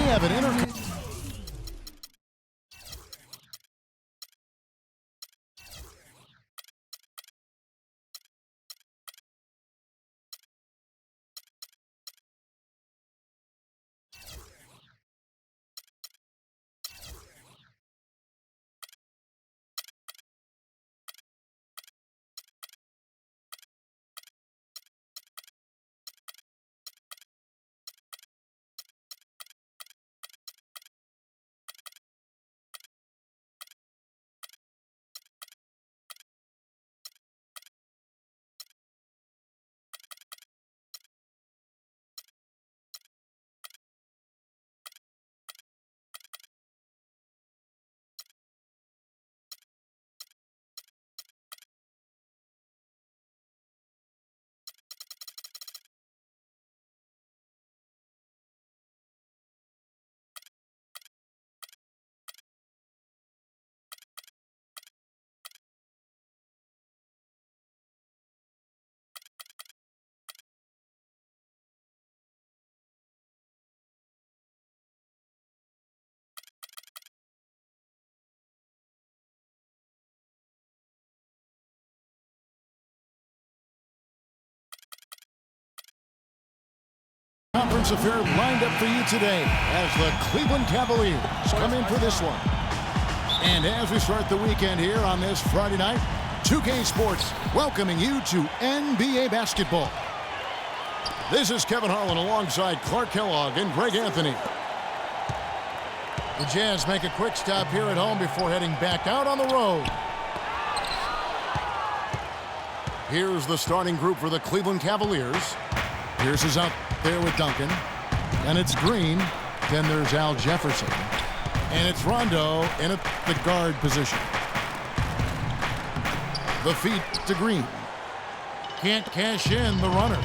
have an inter. Conference affair lined up for you today as the Cleveland Cavaliers come in for this one. And as we start the weekend here on this Friday night, 2K Sports welcoming you to NBA basketball. This is Kevin Harlan alongside Clark Kellogg and Greg Anthony. The Jazz make a quick stop here at home before heading back out on the road. Here's the starting group for the Cleveland Cavaliers. Pierce is out there with Duncan. And it's Green. Then there's Al Jefferson. And it's Rondo in at the guard position. The feed to Green. Can't cash in the runner.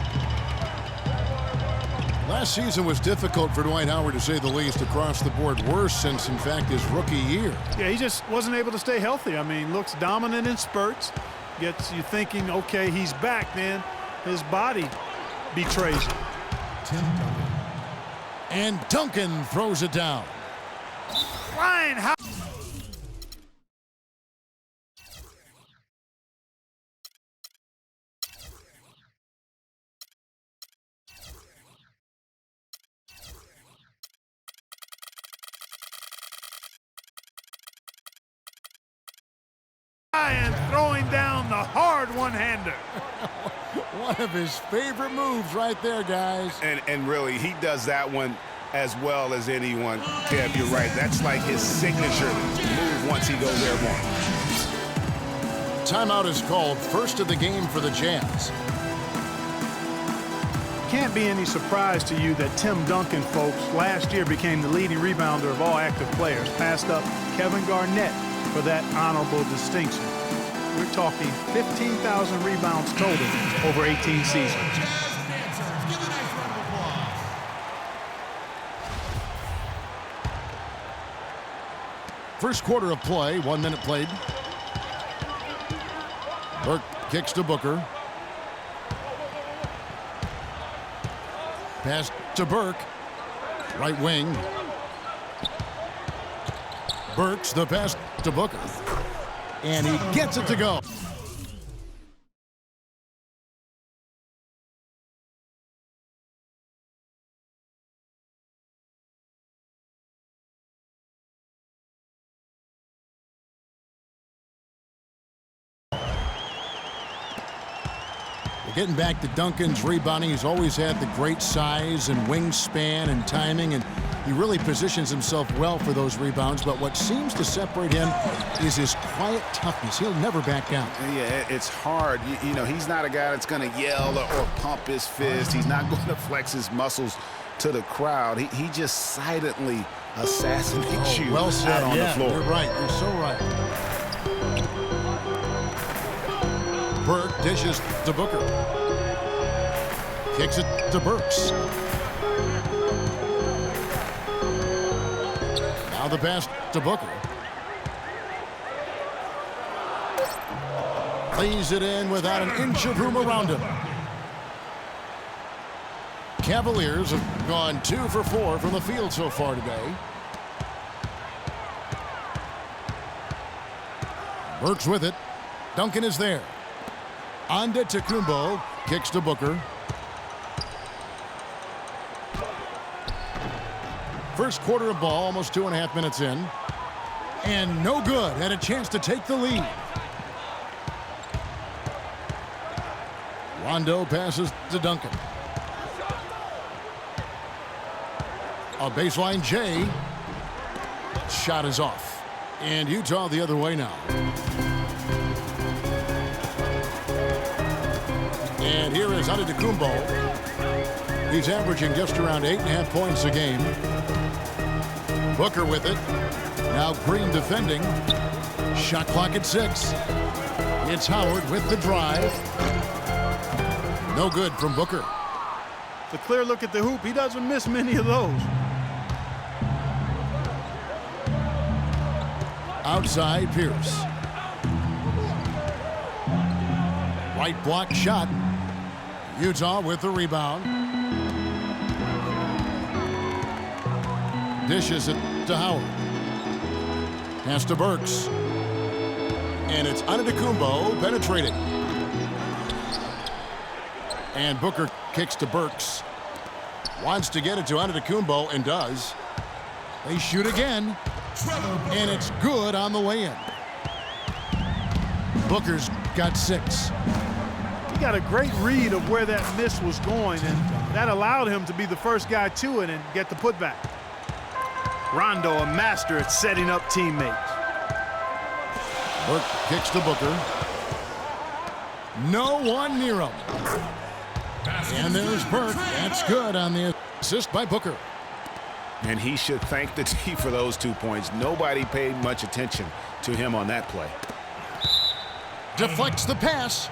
Last season was difficult for Dwight Howard, to say the least, across the board. Worse since, in fact, his rookie year. Yeah, he just wasn't able to stay healthy. I mean, looks dominant in spurts. Gets you thinking, okay, he's back, then. His body betrays him. And Duncan throws it down. Flying high. And throwing down the hard one-hander. One of his favorite moves right there, guys. And really, he does that one as well as anyone. Kev, you're right. That's like his signature move once he goes airborne. Timeout is called, first of the game for the Jazz. Can't be any surprise to you that Tim Duncan, folks, last year became the leading rebounder of all active players. Passed up Kevin Garnett for that honorable distinction. We're talking 15,000 rebounds total over 18 seasons. First quarter of play, 1 minute played. Burke kicks to Booker. Pass to Burke. Right wing. Burke's the pass to Booker. And he gets it to go. Getting back to Duncan's rebounding, he's always had the great size and wingspan and timing, and he really positions himself well for those rebounds. But what seems to separate him is his quiet toughness. He'll never back down. Yeah, it's hard. You know, he's not a guy that's going to yell or pump his fist. He's not going to flex his muscles to the crowd. He just silently assassinates you well said. out on the floor. You're right. You're so right. Burke dishes to Booker. Kicks it to Burks. Now the pass to Booker. Lays it in without an inch of room around him. Cavaliers have gone 2 for 4 from the field so far today. Burks with it. Duncan is there. Antetokounmpo kicks to Booker. First quarter of ball, almost 2.5 minutes in. And no good. Had a chance to take the lead. Rondo passes to Duncan. A baseline J. Shot is off. And Utah the other way now. And here is Antetokounmpo. He's averaging just around 8.5 points a game. Booker with it. Now Green defending. Shot clock at 6. It's Howard with the drive. No good from Booker. The clear look at the hoop. He doesn't miss many of those. Outside Pierce. Right block shot. Utah with the rebound. Dishes it to Howard. Pass to Burks. And it's Antetokounmpo penetrating. And Booker kicks to Burks. Wants to get it to Antetokounmpo and does. They shoot again. And it's good on the way in. Booker's got 6. He got a great read of where that miss was going, and that allowed him to be the first guy to it and get the putback. Rondo, a master at setting up teammates. Burke kicks to Booker. No one near him. And there's Burke. That's good on the assist by Booker. And he should thank the team for those 2 points. Nobody paid much attention to him on that play. Deflects the pass.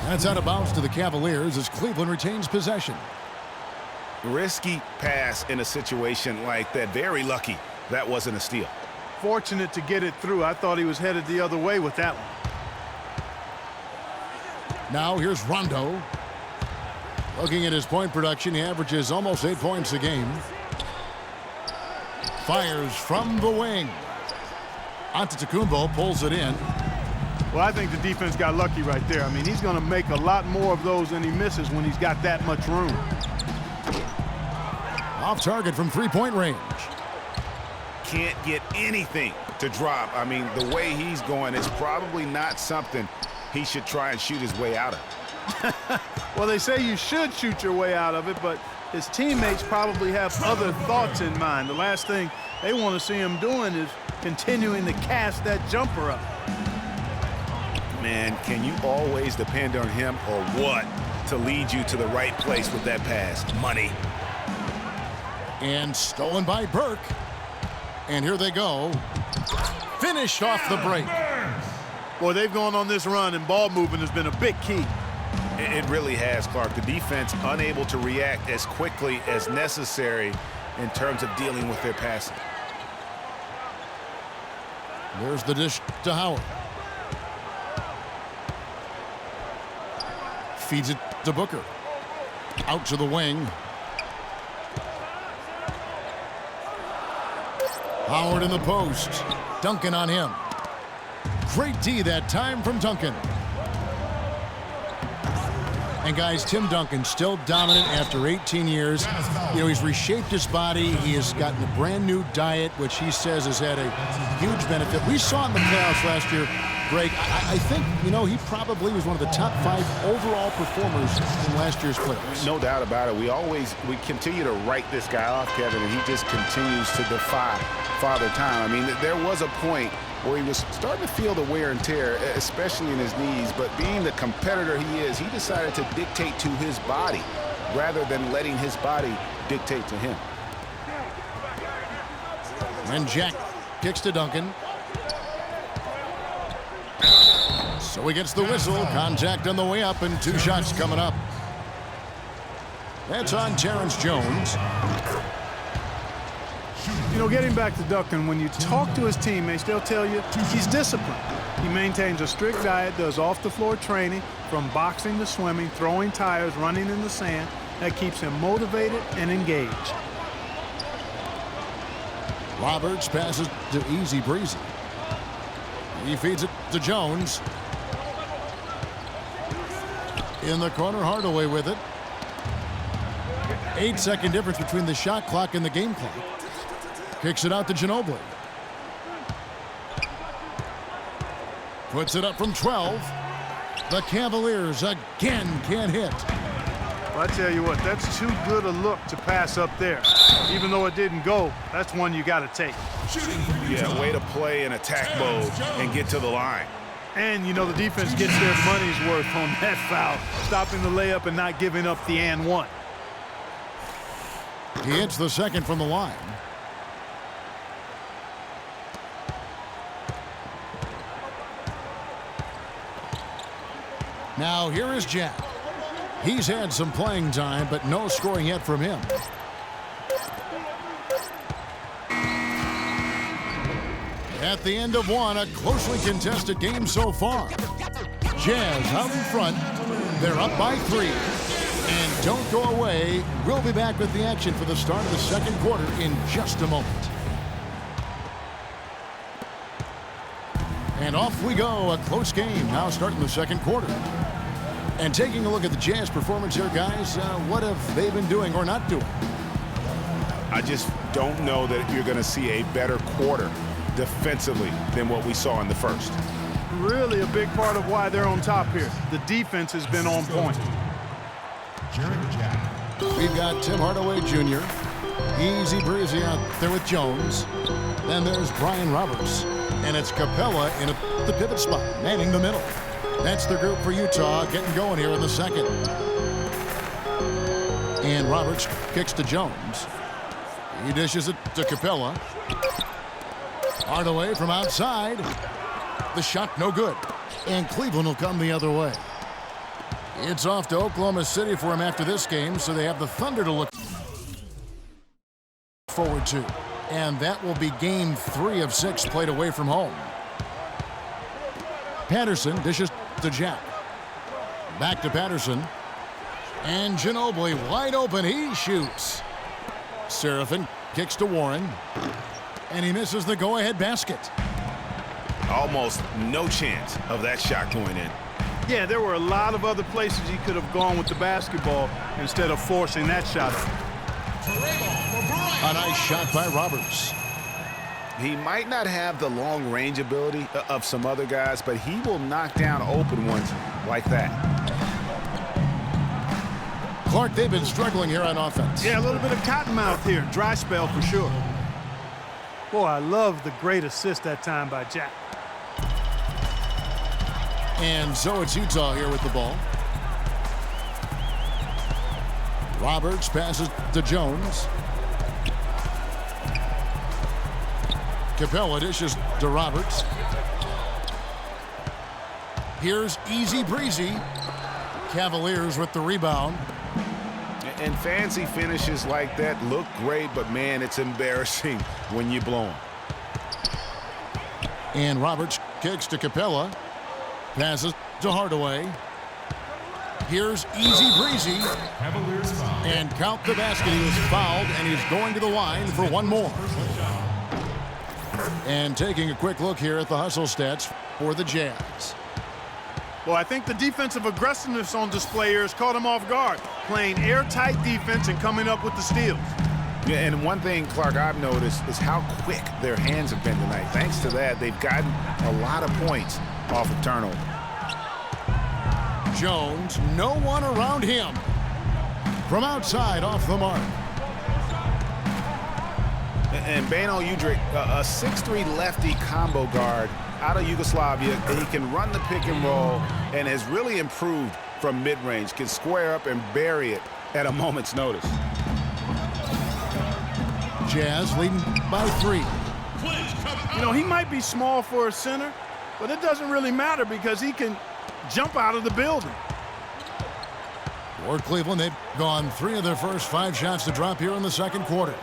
That's out of bounds to the Cavaliers as Cleveland retains possession. Risky pass in a situation like that. Very lucky that wasn't a steal. Fortunate to get it through. I thought he was headed the other way with that one. Now here's Rondo. Looking at his point production, he averages almost 8 points a game. Fires from the wing. Antetokounmpo pulls it in. Well, I think the defense got lucky right there. I mean, he's going to make a lot more of those than he misses when he's got that much room. Off target from three-point range. Can't get anything to drop. I mean, the way he's going is probably not something he should try and shoot his way out of. Well, they say you should shoot your way out of it, but his teammates probably have other thoughts in mind. The last thing they want to see him doing is continuing to cast that jumper up. Man, can you always depend on him or what to lead you to the right place with that pass? Money. And stolen by Burke. And here they go. Finished off the break. Boy, they've gone on this run, and ball movement has been a big key. It really has, Clark. The defense unable to react as quickly as necessary in terms of dealing with their passing. There's the dish to Howard. Feeds it to Booker. Out to the wing. Howard in the post. Duncan on him. Great D that time from Duncan. And guys, Tim Duncan still dominant after 18 years. You know, he's reshaped his body. He has gotten a brand new diet, which he says has had a huge benefit. We saw in the playoffs last year, Greg. I think, you know, he probably was one of the top 5 overall performers in last year's playoffs. No doubt about it. We continue to write this guy off, Kevin, and he just continues to defy Father Time. I mean, there was a point where he was starting to feel the wear and tear, especially in his knees, but being the competitor he is, he decided to dictate to his body rather than letting his body dictate to him. And Jack kicks to Duncan. So he gets the whistle. Contact on the way up, and 2 shots coming up. That's on Terrence Jones. You know, getting back to Duncan, when you talk to his teammates, they'll tell you he's disciplined. He maintains a strict diet, does off-the-floor training, from boxing to swimming, throwing tires, running in the sand. That keeps him motivated and engaged. Roberts passes to Easy Breezy. He feeds it to Jones. In the corner, Hardaway with it. 8-second difference between the shot clock and the game clock. Kicks it out to Ginobili. Puts it up from 12. The Cavaliers again can't hit. Well, I tell you what, that's too good a look to pass up there. Even though it didn't go, that's one you got to take. Yeah, way to play in attack mode and get to the line. And, you know, the defense gets their money's worth on that foul, stopping the layup and not giving up the and one. He hits the second from the line. Now here is Jack. He's had some playing time, but no scoring yet from him. At the end of one, a closely contested game so far. Jazz out in front. They're up by 3. And don't go away. We'll be back with the action for the start of the second quarter in just a moment. And off we go. A close game now starting the second quarter. And taking a look at the Jazz performance here, guys, what have they been doing or not doing? I just don't know that you're going to see a better quarter defensively than what we saw in the first. Really a big part of why they're on top here. The defense has been on point. We've got Tim Hardaway Jr. Easy Breezy out there with Jones. Then there's Brian Roberts. And it's Capella in the pivot spot, manning the middle. That's the group for Utah getting going here in the second. And Roberts kicks to Jones. He dishes it to Capella. Hardaway from outside. The shot no good. And Cleveland will come the other way. It's off to Oklahoma City for him after this game, so they have the Thunder to look forward to. And that will be game 3 of 6 played away from home. Patterson dishes to Jack. Back to Patterson. And Ginobili wide open. He shoots. Seraphin kicks to Warren. And he misses the go-ahead basket. Almost no chance of that shot going in. Yeah, there were a lot of other places he could have gone with the basketball instead of forcing that shot up. A nice shot by Roberts. He might not have the long range ability of some other guys, but he will knock down open ones like that. Clark, they've been struggling here on offense. Yeah, a little bit of cottonmouth here. Dry spell for sure. Boy, I love the great assist that time by Jack. And so it's Utah here with the ball. Roberts passes to Jones. Capella dishes to Roberts. Here's Easy Breezy. Cavaliers with the rebound. And fancy finishes like that look great, but man, it's embarrassing when you blow them. And Roberts kicks to Capella. Passes to Hardaway. Here's Easy Breezy. And count the basket. He was fouled, and he's going to the line for one more. And taking a quick look here at the hustle stats for the Jazz. Well, I think the defensive aggressiveness on display here has caught him off guard, playing airtight defense and coming up with the steals. Yeah, and one thing, Clark, I've noticed is how quick their hands have been tonight. Thanks to that, they've gotten a lot of points off of turnover. Jones, no one around him. From outside, off the mark. And Bano Udrih, a 6'3 lefty combo guard out of Yugoslavia. He can run the pick and roll and has really improved from mid-range. Can square up and bury it at a moment's notice. Jazz leading by 3. You know, he might be small for a center, but it doesn't really matter because he can jump out of the building. For Cleveland, they've gone 3 of their first 5 shots to drop here in the second quarter.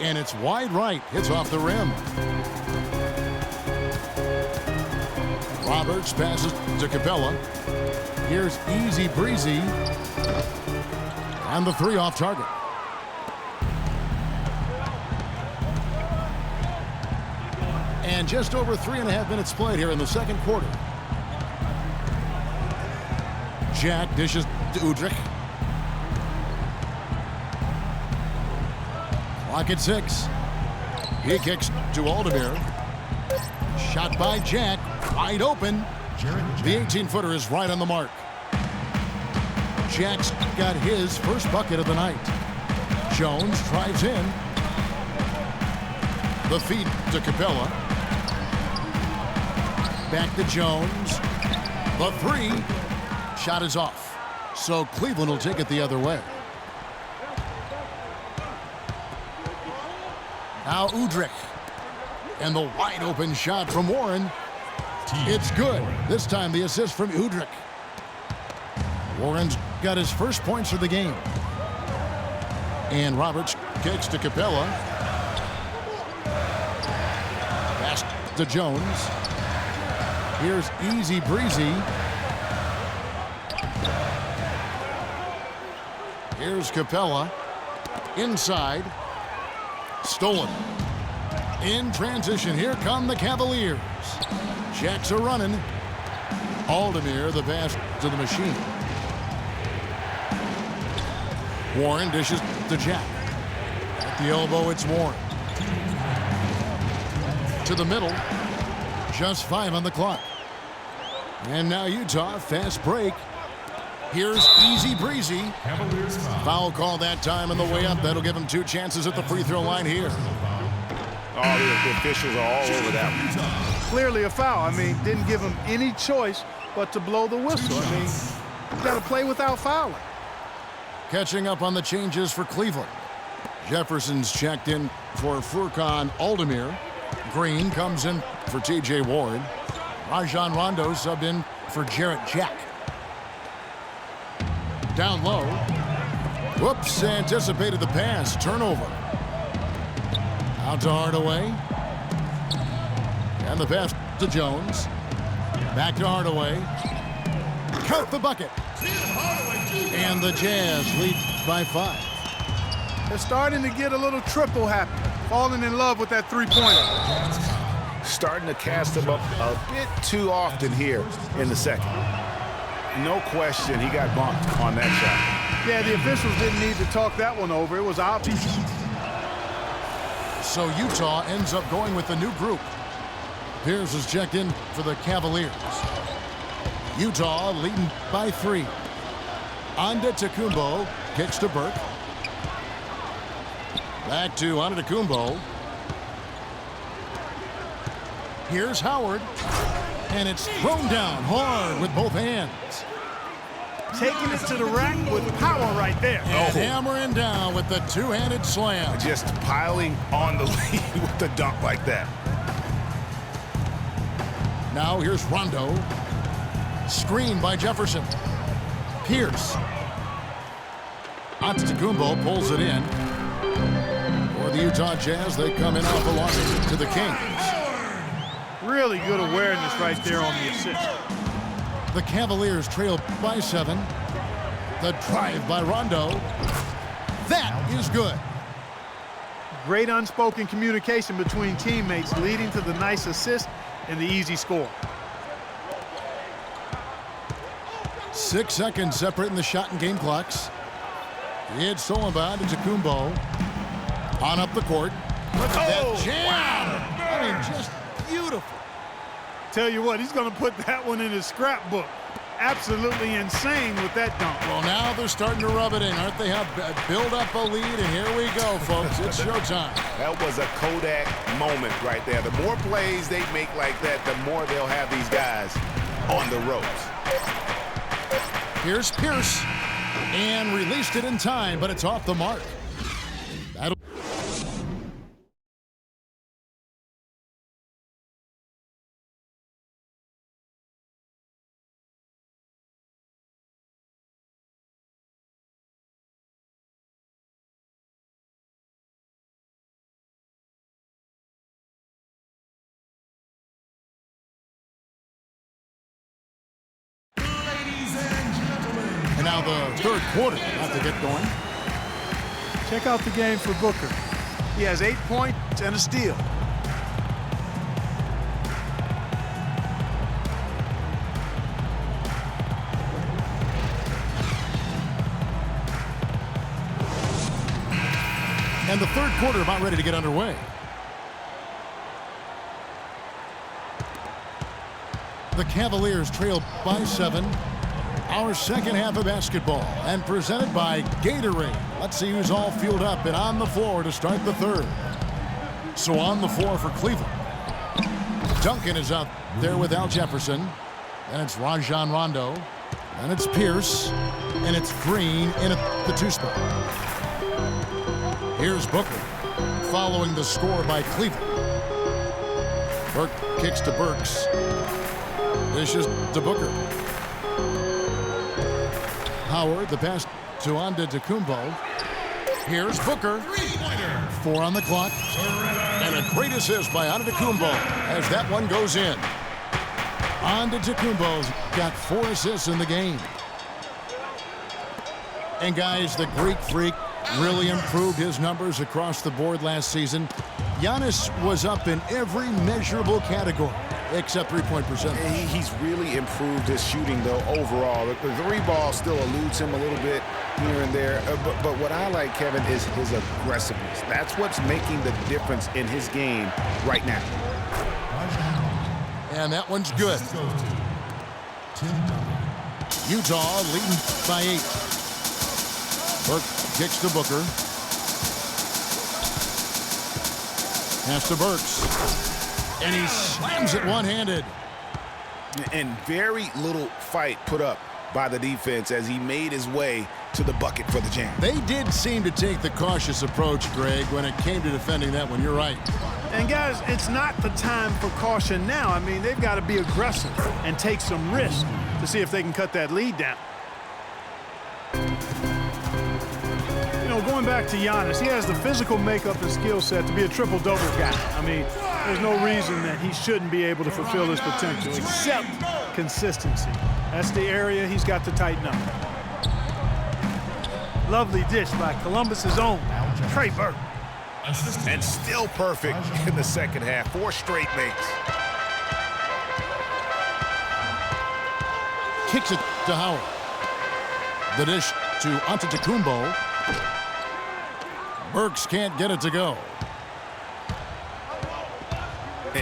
And it's wide right. Hits off the rim. Roberts passes to Capella. Here's Easy Breezy. And the three off target. And just over 3.5 minutes played here in the second quarter. Jack dishes to Udrich. Clock at 6. He kicks to Aldemir. Shot by Jack. Wide open. The 18-footer is right on the mark. Jack's got his first bucket of the night. Jones drives in. The feed to Capella. Back to Jones. The three. Shot is off. So Cleveland will take it the other way. Now Udrich. And the wide open shot from Warren. It's good. This time the assist from Udrich. Warren's got his first points of the game. And Roberts kicks to Capella. Pass to Jones. Here's Easy Breezy. Here's Capella. Inside. Stolen. In transition, here come the Cavaliers. Jacks are running. Aldemir, the pass to the machine. Warren dishes to Jack. At the elbow, it's Warren. To the middle. Just 5 on the clock. And now Utah, fast break. Here's Easy Breezy. Foul call that time on the way up. That'll give him 2 chances at the free throw line here. Oh, the officials are all over that one. Clearly a foul. I mean, didn't give him any choice but to blow the whistle. I mean, you got to play without fouling. Catching up on the changes for Cleveland. Jefferson's checked in for Furkan Aldemir. Green comes in for T.J. Ward. Rajon Rondo subbed in for Jarrett Jack. Down low. Whoops, anticipated the pass. Turnover. Out to Hardaway. And the pass to Jones. Back to Hardaway. Count the bucket. And the Jazz lead by 5. They're starting to get a little triple happy. Falling in love with that three-pointer. Starting to cast him up a bit too often here in the second. No question he got bumped on that shot. Yeah, the officials didn't need to talk that one over. It was obvious. So Utah ends up going with the new group. Pierce is checked in for the Cavaliers. Utah leading by 3. Antetokounmpo kicks to Burke. Back to Antetokounmpo. Here's Howard. And it's thrown down hard with both hands. Taking it to the rack with power right there. And hammering down with the two-handed slam. Just piling on the lead with the dunk like that. Now here's Rondo. Screen by Jefferson. Pierce. Antetokounmpo pulls it in. For the Utah Jazz, they come in off a loss to the Kings. Really good awareness right there on the assist. The Cavaliers trail by 7. The drive by Rondo. That is good. Great unspoken communication between teammates leading to the nice assist and the easy score. 6 seconds separating the shot and game clocks. It's stolen by Antetokounmpo. On up the court. Look at that jam. Wow. I mean, just beautiful. Tell you what, he's going to put that one in his scrapbook. Absolutely insane with that dunk. Well, now they're starting to rub it in, aren't they? Build up a lead, and here we go, folks. It's showtime. That was a Kodak moment right there. The more plays they make like that, the more they'll have these guys on the ropes. Here's Pierce. And released it in time, but it's off the mark. That'll Now the third quarter about to get going. Check out the game for Booker. He has 8 points and a steal. And the third quarter about ready to get underway. The Cavaliers trail by 7. Our second half of basketball, and presented by Gatorade. Let's see who's all fueled up and on the floor to start the third. So on the floor for Cleveland. Duncan is out there with Al Jefferson. And it's Rajon Rondo. And it's Pierce. And it's Green in at the 2 spot. Here's Booker, following the score by Cleveland. Burke kicks to Burks. Dishes to Booker. Howard, the pass to Antetokounmpo. Here's Booker. 4 on the clock. And a great assist by Antetokounmpo as that one goes in. Antetokounmpo's got 4 assists in the game. And guys, the Greek Freak really improved his numbers across the board last season. Giannis was up in every measurable category except three-point percentage. He's really improved his shooting, though, overall. The 3 ball still eludes him a little bit here and there. But what I like, Kevin, is his aggressiveness. That's what's making the difference in his game right now. And that one's good. Utah leading by 8. Burke kicks to Booker. Pass to Burks. And he slams it one-handed. And very little fight put up by the defense as he made his way to the bucket for the jam. They did seem to take the cautious approach, Greg, when it came to defending that one. You're right. And guys, it's not the time for caution now. I mean, they've got to be aggressive and take some risk to see if they can cut that lead down. You know, going back to Giannis, he has the physical makeup and skill set to be a triple-double guy. I mean, there's no reason that he shouldn't be able to fulfill his potential, except consistency. That's the area he's got to tighten up. Lovely dish by Columbus's own Trey Burke. And still perfect in the second half. 4 straight makes. Kicks it to Howard. The dish to Antetokounmpo. Burks can't get it to go.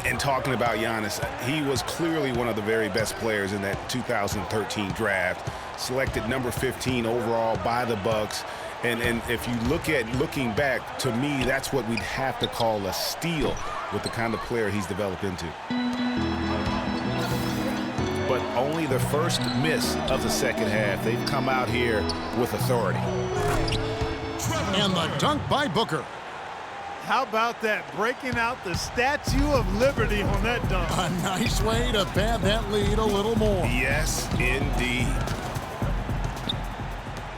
And talking about Giannis, he was clearly one of the very best players in that 2013 draft. Selected number 15 overall by the Bucks. And if you looking back, to me, that's what we'd have to call a steal with the kind of player he's developed into. But only the first miss of the second half. They've come out here with authority. And the dunk by Booker. How about that? Breaking out the Statue of Liberty on that dunk. A nice way to pad that lead a little more. Yes, indeed.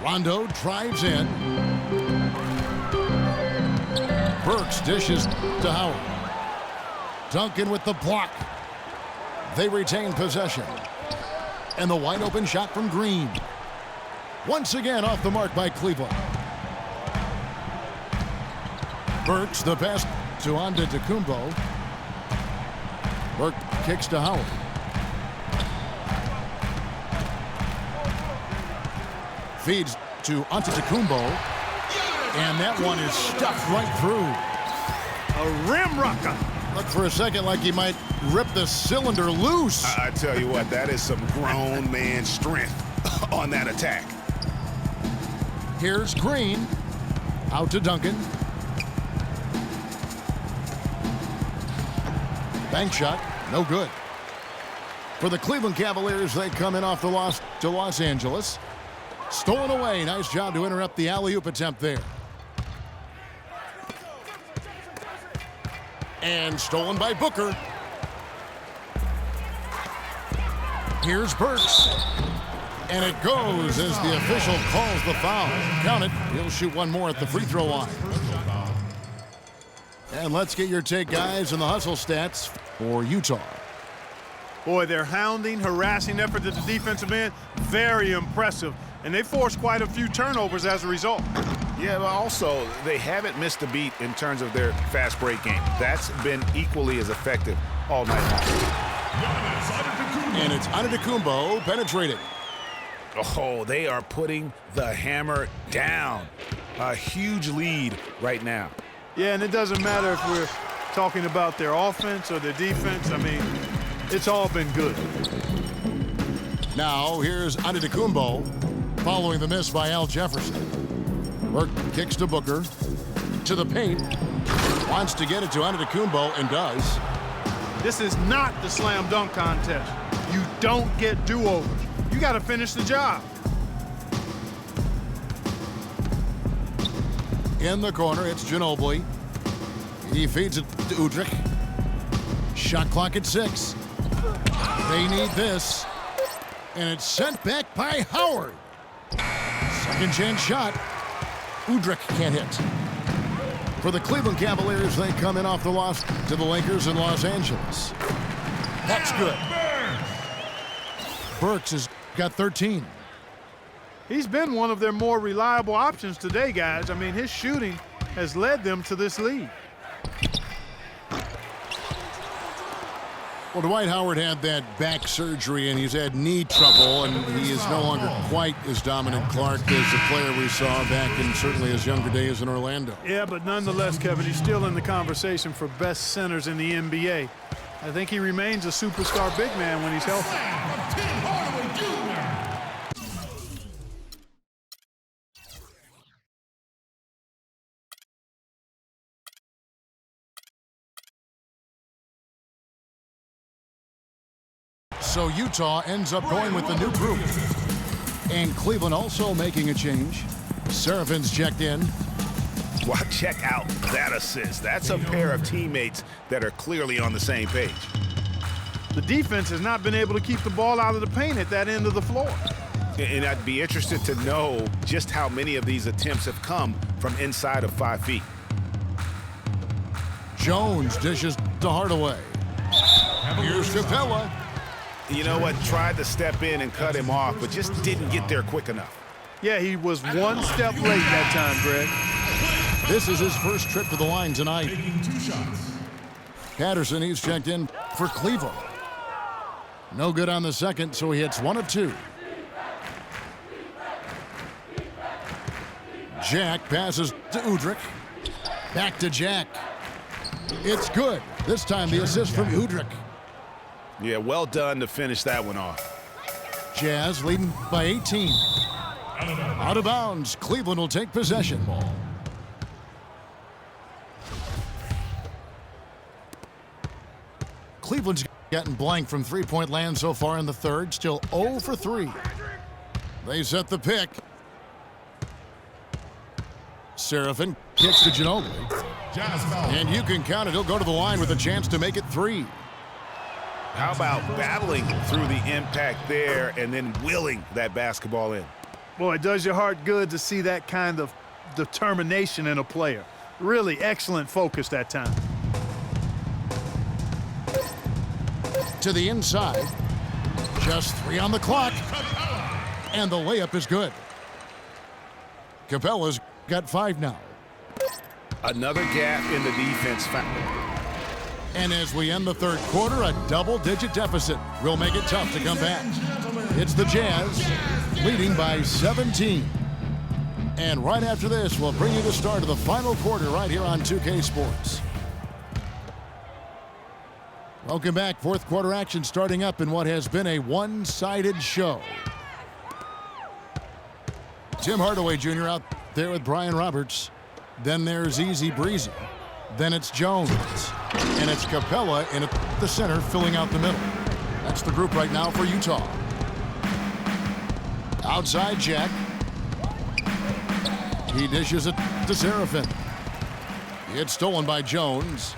Rondo drives in. Burks dishes to Howard. Duncan with the block. They retain possession. And the wide open shot from Green. Once again off the mark by Cleveland. Burks the pass to Antetokounmpo. Burke kicks to Howard. Feeds to Antetokounmpo. And that one is stuffed right through. A rim rocker. Looked for a second like he might rip the cylinder loose. I tell you what, that is some grown man strength on that attack. Here's Green. Out to Duncan. Bank shot, no good. For the Cleveland Cavaliers, they come in off the loss to Los Angeles. Stolen away. Nice job to interrupt the alley-oop attempt there. And stolen by Booker. Here's Burks. And it goes as the official calls the foul. Count it. He'll shoot one more at the free throw line. And let's get your take, guys, on the hustle stats for Utah. Boy, their hounding, harassing effort at the defensive end, very impressive. And they forced quite a few turnovers as a result. Yeah, but also, they haven't missed a beat in terms of their fast break game. That's been equally as effective all night long. And it's Antetokounmpo penetrating. Oh, they are putting the hammer down. A huge lead right now. Yeah, and it doesn't matter if we're talking about their offense or their defense. I mean, it's all been good. Now, here's Antetokounmpo following the miss by Al Jefferson. Burke kicks to Booker. To the paint. Wants to get it to Antetokounmpo and does. This is not the slam dunk contest. You don't get do-overs. You got to finish the job. In the corner, it's Ginobili. He feeds it to Udrih. Shot clock at 6. They need this. And it's sent back by Howard. Second chance shot. Udrih can't hit. For the Cleveland Cavaliers, they come in off the loss to the Lakers in Los Angeles. That's good. Burks has got 13. He's been one of their more reliable options today, guys. I mean, his shooting has led them to this lead. Well, Dwight Howard had that back surgery, and he's had knee trouble, and he is no longer quite as dominant Clark as the player we saw back in certainly his younger days in Orlando. Yeah, but nonetheless, Kevin, he's still in the conversation for best centers in the NBA. I think he remains a superstar big man when he's healthy. So Utah ends up going with the new group. And Cleveland also making a change. Serafin's checked in. Well, check out that assist. That's a pair of teammates that are clearly on the same page. The defense has not been able to keep the ball out of the paint at that end of the floor. And I'd be interested to know just how many of these attempts have come from inside of 5 feet. Jones dishes to Hardaway. Here's Capella. You know what? Tried to step in and cut him off, but just didn't get there quick enough. Yeah, he was one step late that time, Greg. This is his first trip to the line tonight. Patterson, he's checked in for Cleveland. No good on the second, so he hits 1 of 2. Jack passes to Udrih. Back to Jack. It's good. This time the assist from Udrih. Yeah, well done to finish that one off. Jazz leading by 18. Out of bounds. Cleveland will take possession. Cleveland's gotten blank from three-point land so far in the third. Still 0 for 3. They set the pick. Serafin kicks to Ginobili. And you can count it. He'll go to the line with a chance to make it 3. How about battling through the impact there and then willing that basketball in? Boy, it does your heart good to see that kind of determination in a player. Really excellent focus that time. To the inside. Just 3 on the clock. And the layup is good. Capella's got 5 now. Another gap in the defense found. And as we end the third quarter, a double-digit deficit will make it tough to come back. It's the Jazz leading by 17. And right after this, we'll bring you the start of the final quarter right here on 2K Sports. Welcome back. Fourth quarter action starting up in what has been a one-sided show. Tim Hardaway Jr. out there with Brian Roberts. Then there's Easy Breezy. Then it's Jones. And it's Capella in at the center, filling out the middle. That's the group right now for Utah. Outside Jack. He dishes it to Serafin. It's stolen by Jones.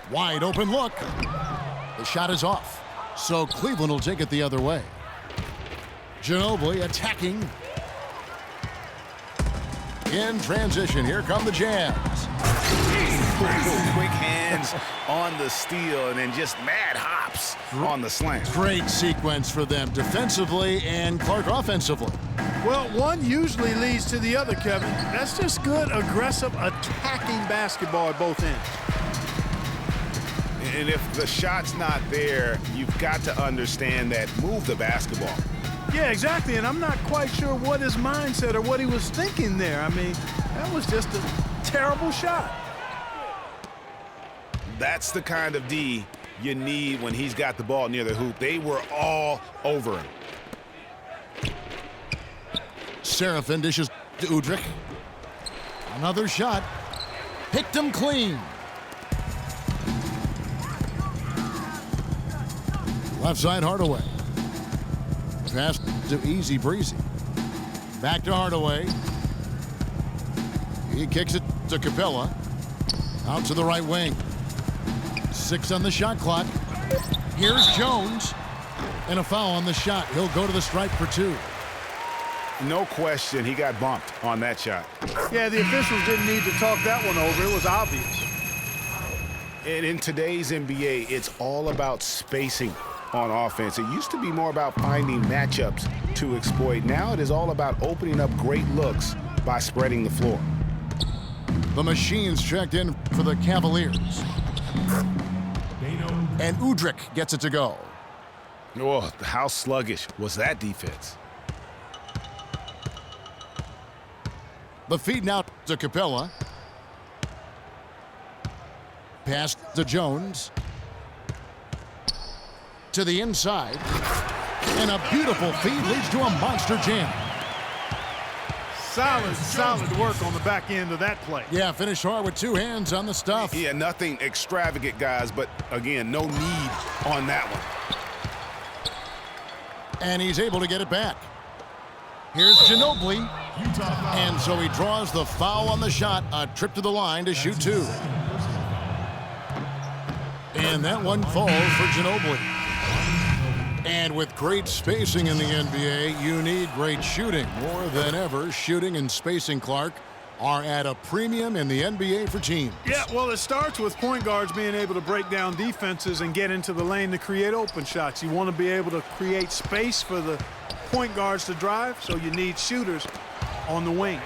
Wide open look. The shot is off. So Cleveland will take it the other way. Ginobili attacking. In transition, here come the Jazz. Quick hands on the steal and then just mad hops on the slant. Great sequence for them defensively and Clark offensively. Well, one usually leads to the other, Kevin. That's just good, aggressive, attacking basketball at both ends. And if the shot's not there, you've got to understand that. Move the basketball. Yeah, exactly, and I'm not quite sure what his mindset or what he was thinking there. I mean, that was just a terrible shot. That's the kind of D you need when he's got the ball near the hoop. They were all over him. Seraphin dishes to Udrich. Another shot. Picked him clean. Left side Hardaway. Pass to Easy Breezy. Back to Hardaway. He kicks it to Capella. Out to the right wing. 6 on the shot clock. Here's Jones. And a foul on the shot. He'll go to the stripe for 2. No question, he got bumped on that shot. Yeah, the officials didn't need to talk that one over. It was obvious. And in today's NBA, it's all about spacing on offense. It used to be more about finding matchups to exploit. Now it is all about opening up great looks by spreading the floor. The Machines checked in for the Cavaliers. And Udrich gets it to go. Oh, how sluggish was that defense? The feed now to Capella. Pass to Jones. To the inside. And a beautiful feed leads to a monster jam. Solid work on the back end of that play. Yeah, finish hard with 2 hands on the stuff. Yeah, nothing extravagant, guys, but again, no need on that one. And he's able to get it back. Here's Ginobili. And so he draws the foul on the shot. A trip to the line to shoot 2. And that one falls for Ginobili. And with great spacing in the NBA, you need great shooting. More than ever, shooting and spacing, Clark, are at a premium in the NBA for teams. Yeah, well, it starts with point guards being able to break down defenses and get into the lane to create open shots. You want to be able to create space for the point guards to drive, so you need shooters on the wings.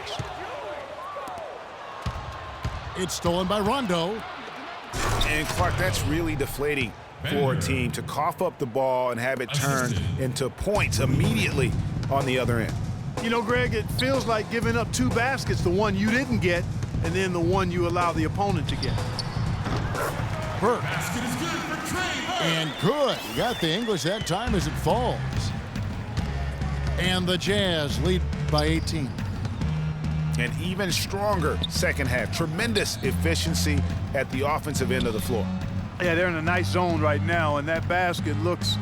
It's stolen by Rondo. And Clark, that's really deflating for a team to cough up the ball and have it turned into points immediately on the other end. You know, Greg, it feels like giving up 2 baskets, the one you didn't get, and then the one you allow the opponent to get. Burke. And good. You got the English that time as it falls. And the Jazz lead by 18. An even stronger second half. Tremendous efficiency at the offensive end of the floor. Yeah, they're in a nice zone right now, and that basket looks,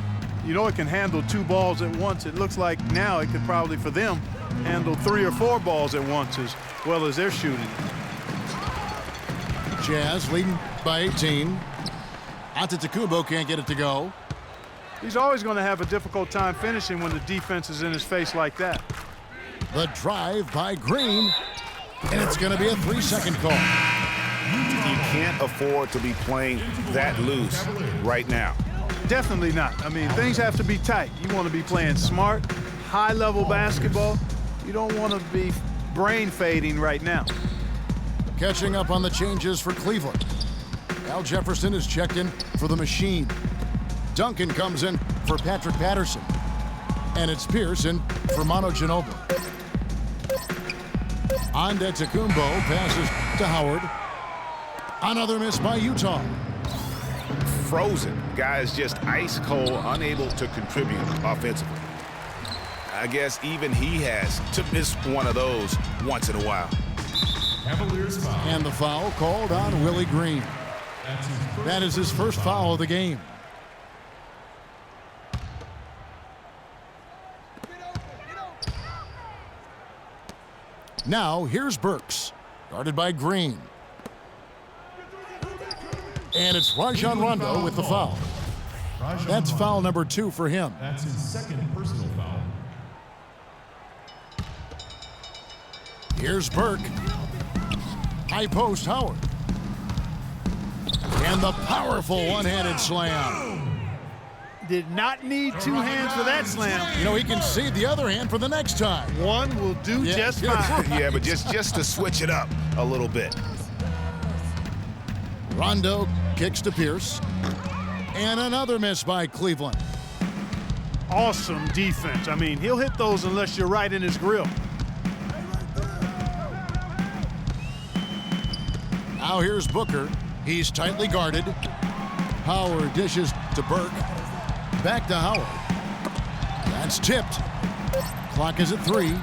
you know, it can handle 2 balls at once. It looks like now it could probably, for them, handle 3 or 4 balls at once as well as they're shooting. Jazz leading by 18. Antetokounmpo can't get it to go. He's always going to have a difficult time finishing when the defense is in his face like that. The drive by Green, and it's going to be a 3-second call. You can't afford to be playing that loose right now. Definitely not. I mean, things have to be tight. You want to be playing smart, high-level basketball. You don't want to be brain fading right now. Catching up on the changes for Cleveland. Al Jefferson is checked in for the Machine. Duncan comes in for Patrick Patterson. And it's Pierce in for Manu Ginobili. Antetokounmpo passes to Howard. Another miss by Utah. Frozen. Guys just ice cold, unable to contribute offensively. I guess even he has to miss one of those once in a while. And the foul called on Willie Green. That is his first foul of the game. Now here's Burks, guarded by Green. And it's Rajon Rondo with the foul. That's foul number 2 for him. That's his second personal foul. Here's Burke. High post Howard. And the powerful one-handed slam. Did not need two hands for that slam. You know, he can save the other hand for the next time. One will do just fine. Yeah, but just to switch it up a little bit. Rondo kicks to Pierce. And another miss by Cleveland. Awesome defense. I mean, he'll hit those unless you're right in his grill. Now here's Booker. He's tightly guarded. Howard dishes to Burke. Back to Howard. That's tipped. Clock is at 3.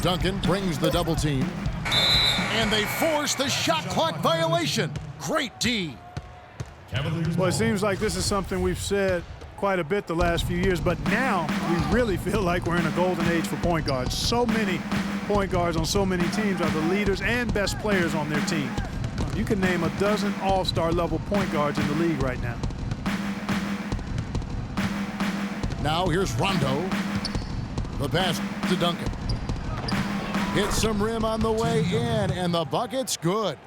Duncan brings the double team. And they force the shot clock violation. Great D. Well, it seems like this is something we've said quite a bit the last few years, but now we really feel like we're in a golden age for point guards. So many point guards on so many teams are the leaders and best players on their team. You can name a dozen all-star level point guards in the league right now. Now here's Rondo. The pass to Duncan. Hits some rim on the way in, and the bucket's good.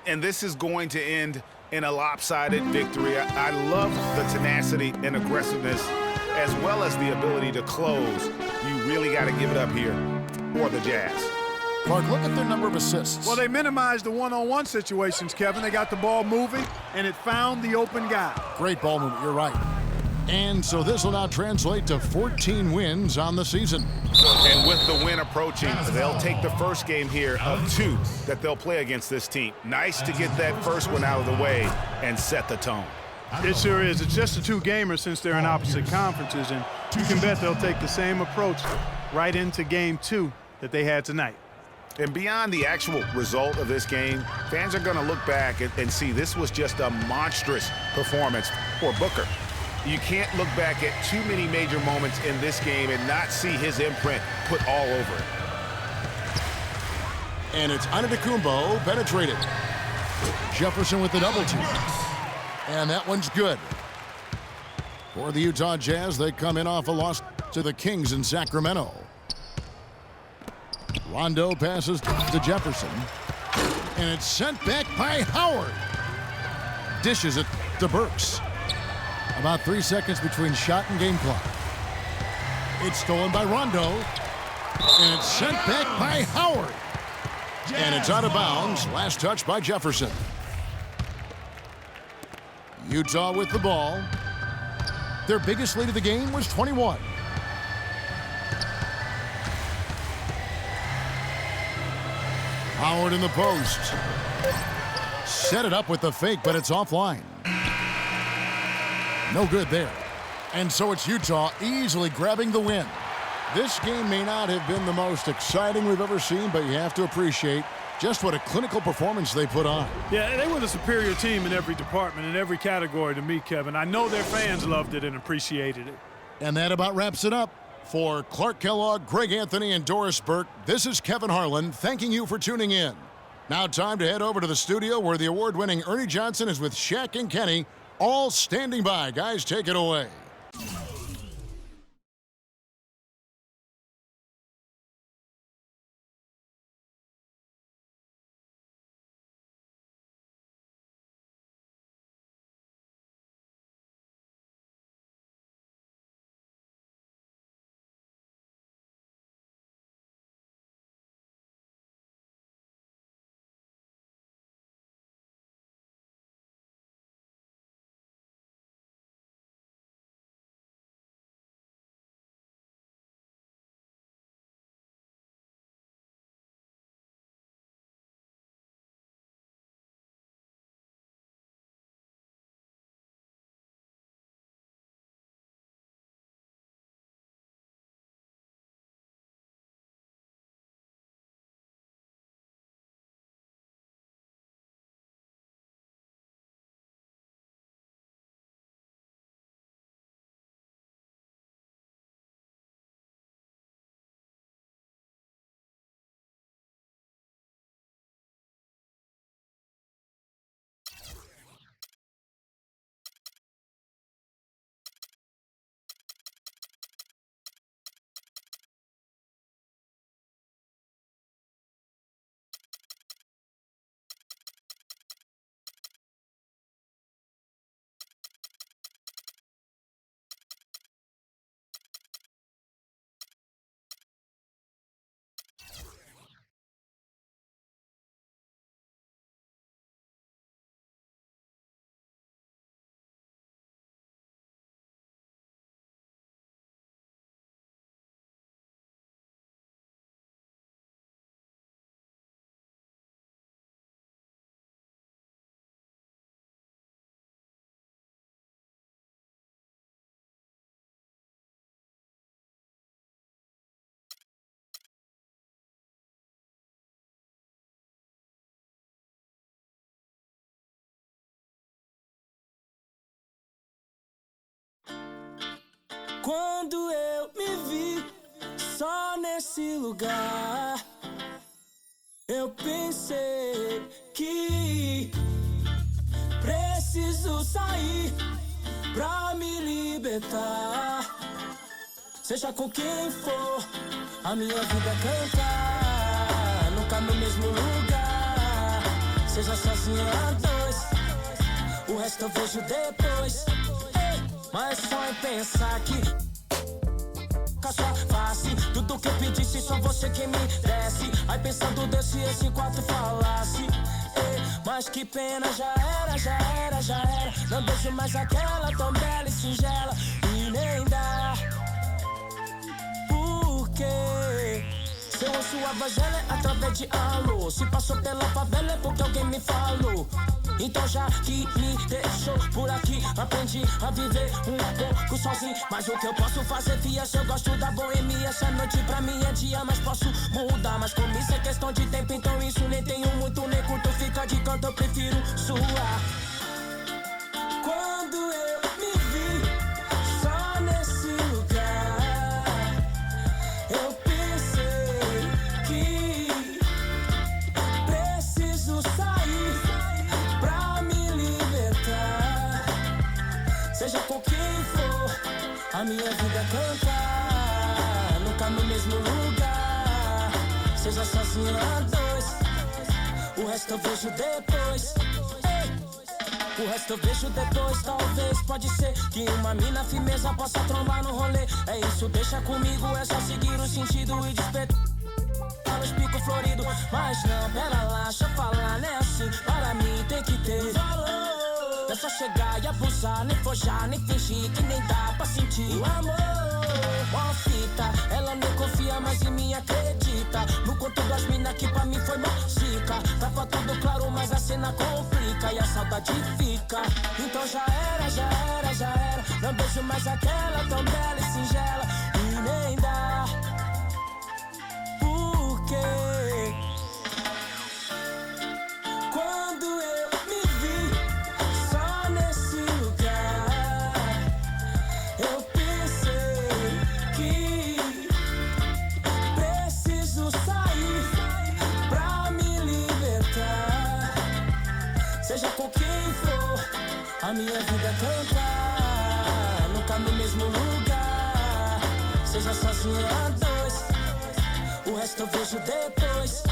And this is going to end in a lopsided victory. I love the tenacity and aggressiveness as well as the ability to close. You really got to give it up here for the Jazz. Clark, look at their number of assists. Well, they minimized the one-on-one situations, Kevin. They got the ball moving, and it found the open guy. Great ball movement, you're right. And so this will now translate to 14 wins on the season. And with the win approaching, they'll take the first game here of 2 that they'll play against this team. Nice to get that first one out of the way and set the tone. It sure is. It's just a 2-gamer since they're in opposite conferences, and you can bet they'll take the same approach right into game 2 that they had tonight. And beyond the actual result of this game, fans are going to look back and see this was just a monstrous performance for Booker. You can't look back at too many major moments in this game and not see his imprint put all over it. And it's Antetokounmpo penetrated. Jefferson with the double team. And that one's good. For the Utah Jazz, they come in off a loss to the Kings in Sacramento. Rondo passes to Jefferson. And it's sent back by Howard. Dishes it to Burks. About 3 seconds between shot and game clock. It's stolen by Rondo. And it's sent back by Howard. And it's out of bounds. Last touch by Jefferson. Utah with the ball. Their biggest lead of the game was 21. Howard in the post. Set it up with the fake, but it's offline. No good there. And so it's Utah easily grabbing the win. This game may not have been the most exciting we've ever seen, but you have to appreciate just what a clinical performance they put on. Yeah, they were the superior team in every department, in every category to me, Kevin. I know their fans loved it and appreciated it. And that about wraps it up. For Clark Kellogg, Greg Anthony, and Doris Burke, this is Kevin Harlan thanking you for tuning in. Now time to head over to the studio where the award-winning Ernie Johnson is with Shaq and Kenny, all standing by. Guys, take it away. Quando eu me vi só nesse lugar, eu pensei que preciso sair pra me libertar. Seja com quem for, a minha vida é cantar. Nunca no mesmo lugar, seja sozinho a dois, o resto eu vejo depois. Mas só em pensar que com a sua face, tudo que eu pedisse, só você que me desse. Aí pensando desse esse quarto falasse. Mas que pena, já era, já era, já era. Não deixo mais aquela tão bela e singela. E nem dá. Porque se eu ouço a voz dela é através de alô. Se passou pela favela é porque alguém me falou. Então já que me deixou por aqui, aprendi a viver um pouco sozinho. Mas o que eu posso fazer, fia, se eu gosto da boemia. Essa noite pra mim é dia, mas posso mudar. Mas como isso é questão de tempo, então isso nem tenho muito, nem curto. Fica de canto, eu prefiro suar. Quando eu me vi só nesse lugar, eu pensei que preciso sair pra me libertar. Seja com quem for, a minha vida é cantar. Nunca no mesmo lugar, seja sozinho a dois, o resto eu vejo depois. O resto eu vejo depois, talvez, pode ser que uma mina firmeza possa trombar no rolê. É isso, deixa comigo, é só seguir o sentido e despertar os picos floridos. Mas não, pera lá, deixa eu falar, né assim, para mim tem que ter valor. É só chegar e abusar, nem forjar, nem fingir que nem dá pra sentir o amor. Uma fita, ela nem confia, mas em mim acredita. No conto das minas que pra mim foi mó zica. Tava tudo claro, mas a cena complica e a saudade fica. Então já era, já era, já era. Não beijo mais aquela tão bela e singela. E nem dá. Porque quando eu me vi só nesse lugar, eu pensei que preciso sair pra me libertar. Seja com quem for, a minha vida é cantar. Nunca no mesmo lugar, seja sozinho a dois, o resto eu vejo depois.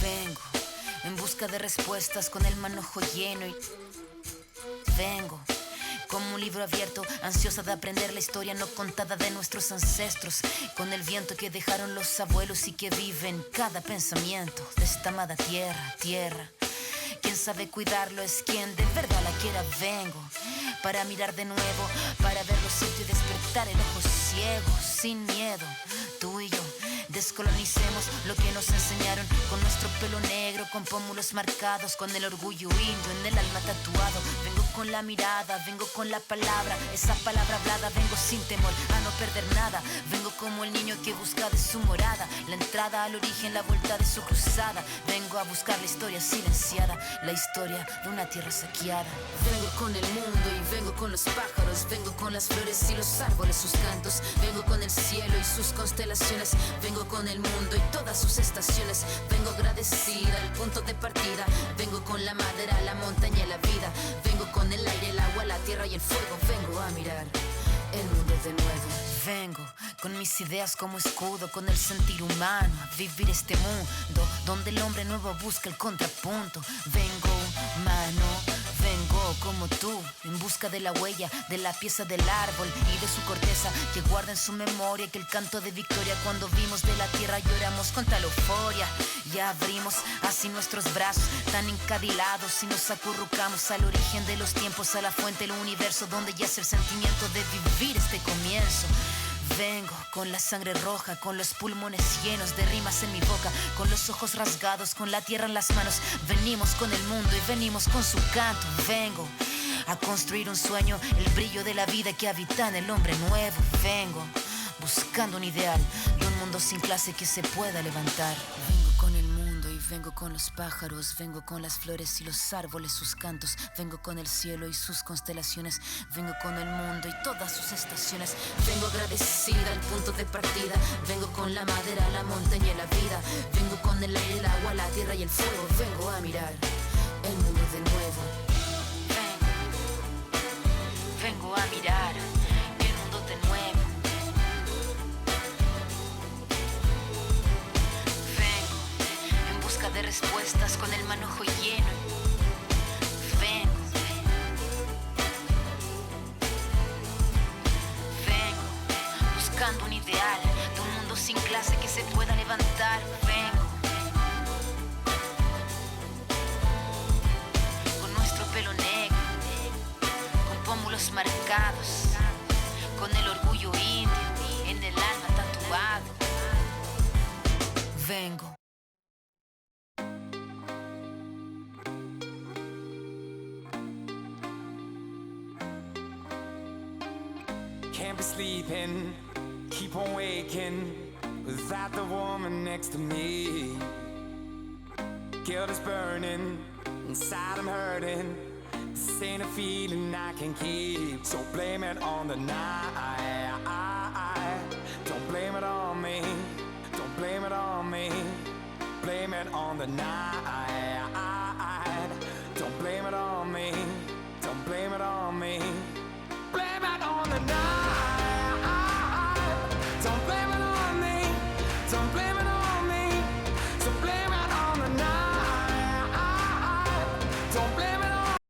Vengo en busca de respuestas con el manojo lleno y vengo como un libro abierto, ansiosa de aprender la historia no contada de nuestros ancestros, con el viento que dejaron los abuelos y que vive en cada pensamiento de esta amada tierra, tierra. Quien sabe cuidarlo es quien de verdad la quiera. Vengo para mirar de nuevo, para ver lo cierto y despertar el ojo ciego, sin miedo. Tú y yo descolonicemos lo que nos enseñaron, con nuestro pelo negro, con pómulos marcados, con el orgullo indio en el alma tatuado. Vengo con la mirada, vengo con la palabra, esa palabra hablada. Vengo sin temor a no perder nada. Vengo como el niño que busca de su morada la entrada al origen, la vuelta de su cruzada. Vengo a buscar la historia silenciada, la historia de una tierra saqueada. Vengo con el mundo y vengo con los pájaros, vengo con las flores y los árboles, sus cantos. Vengo con el cielo y sus constelaciones, vengo con el mundo y todas sus estaciones. Vengo agradecida al punto de partida, vengo con la madera, la montaña y la vida. Vengo con el aire, el agua, la tierra y el fuego. Vengo a mirar el mundo de nuevo. Vengo con mis ideas como escudo, con el sentir humano, a vivir este mundo donde el hombre nuevo busca el contrapunto. Vengo humano, vengo como tú, en busca de la huella, de la pieza del árbol y de su corteza, que guarda en su memoria que el canto de victoria cuando vimos de la tierra lloramos con tal euforia. Ya abrimos así nuestros brazos tan encadilados y nos acurrucamos al origen de los tiempos, a la fuente del universo donde yace el sentimiento de vivir este comienzo. Vengo con la sangre roja, con los pulmones llenos de rimas en mi boca, con los ojos rasgados, con la tierra en las manos. Venimos con el mundo y venimos con su canto. Vengo a construir un sueño, el brillo de la vida que habita en el hombre nuevo. Vengo buscando un ideal de un mundo sin clase que se pueda levantar. Vengo con el mundo y vengo con los pájaros, vengo con las flores y los árboles, sus cantos, vengo con el cielo y sus constelaciones, vengo con el mundo y todas sus estaciones. Vengo agradecida al punto de partida, vengo con la madera, la montaña y la vida, vengo con el aire, el agua, la tierra y el fuego, vengo a mirar el mundo de nuevo. Vengo a mirar el mundo de nuevo. Vengo en busca de respuestas con el manojo lleno. Vengo buscando un ideal de un mundo sin clase que se pueda levantar. Vengo con nuestro pelo negro, con pómulos marcados, con el orgullo indio en el alma tatuado. Vengo. Can't be sleeping, keep on waking without the woman next to me. Guilt is burning, inside I'm hurting. This ain't a feeling I can keep, so blame it on the night. Don't blame it on me, don't blame it on me. Blame it on the night.